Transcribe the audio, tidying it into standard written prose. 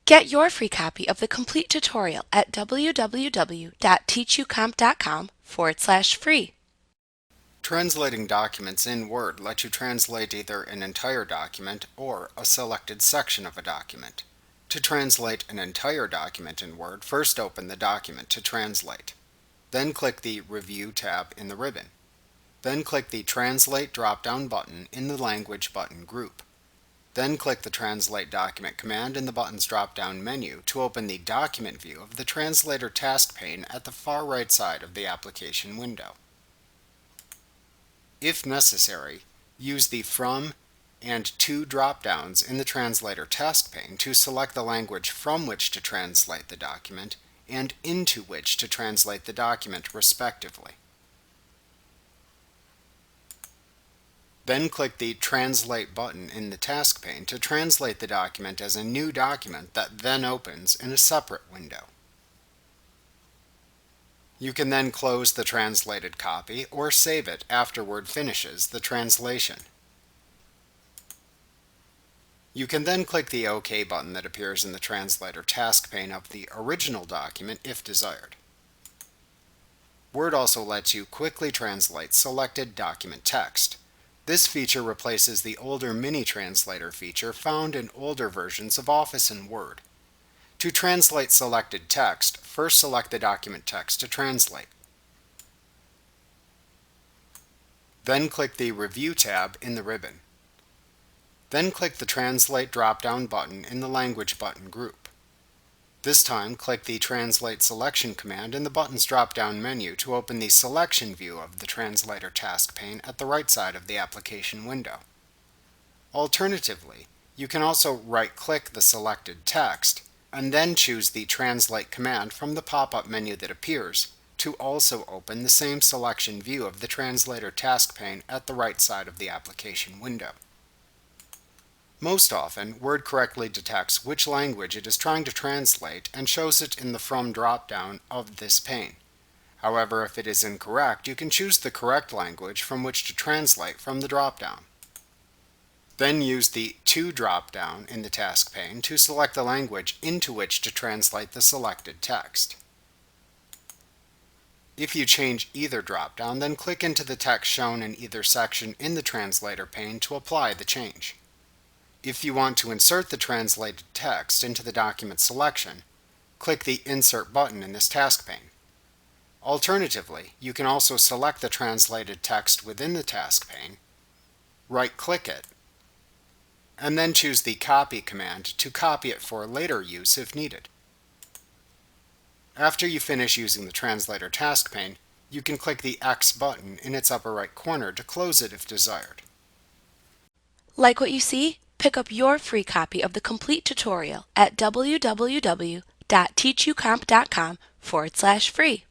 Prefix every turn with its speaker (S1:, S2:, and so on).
S1: Get your free copy of the complete tutorial at www.teachucomp.com/free.
S2: Translating documents in Word lets you translate either an entire document or a selected section of a document. To translate an entire document in Word, first open the document to translate. Then click the Review tab in the ribbon. Then click the Translate drop-down button in the Language button group. Then click the Translate Document command in the button's drop-down menu to open the document view of the Translator task pane at the far right side of the application window. If necessary, use the From and To drop-downs in the Translator task pane to select the language from which to translate the document and into which to translate the document, respectively. Then click the Translate button in the task pane to translate the document as a new document that then opens in a separate window. You can then close the translated copy or save it after Word finishes the translation. You can then click the OK button that appears in the Translator task pane of the original document if desired. Word also lets you quickly translate selected document text. This feature replaces the older Mini Translator feature found in older versions of Office and Word. To translate selected text, first select the document text to translate. Then click the Review tab in the ribbon. Then click the Translate drop-down button in the Language button group. This time, click the Translate Selection command in the button's drop-down menu to open the selection view of the Translator task pane at the right side of the application window. Alternatively, you can also right-click the selected text and then choose the Translate command from the pop-up menu that appears to also open the same selection view of the Translator task pane at the right side of the application window. Most often, Word correctly detects which language it is trying to translate and shows it in the From drop-down of this pane. However, if it is incorrect, you can choose the correct language from which to translate from the drop-down. Then use the To drop-down in the task pane to select the language into which to translate the selected text. If you change either drop-down, then click into the text shown in either section in the Translator pane to apply the change. If you want to insert the translated text into the document selection, click the Insert button in this task pane. Alternatively, you can also select the translated text within the task pane, right-click it, and then choose the Copy command to copy it for later use if needed. After you finish using the Translator task pane, you can click the X button in its upper right corner to close it if desired.
S1: Like what you see? Pick up your free copy of the complete tutorial at www.teachucomp.com/free.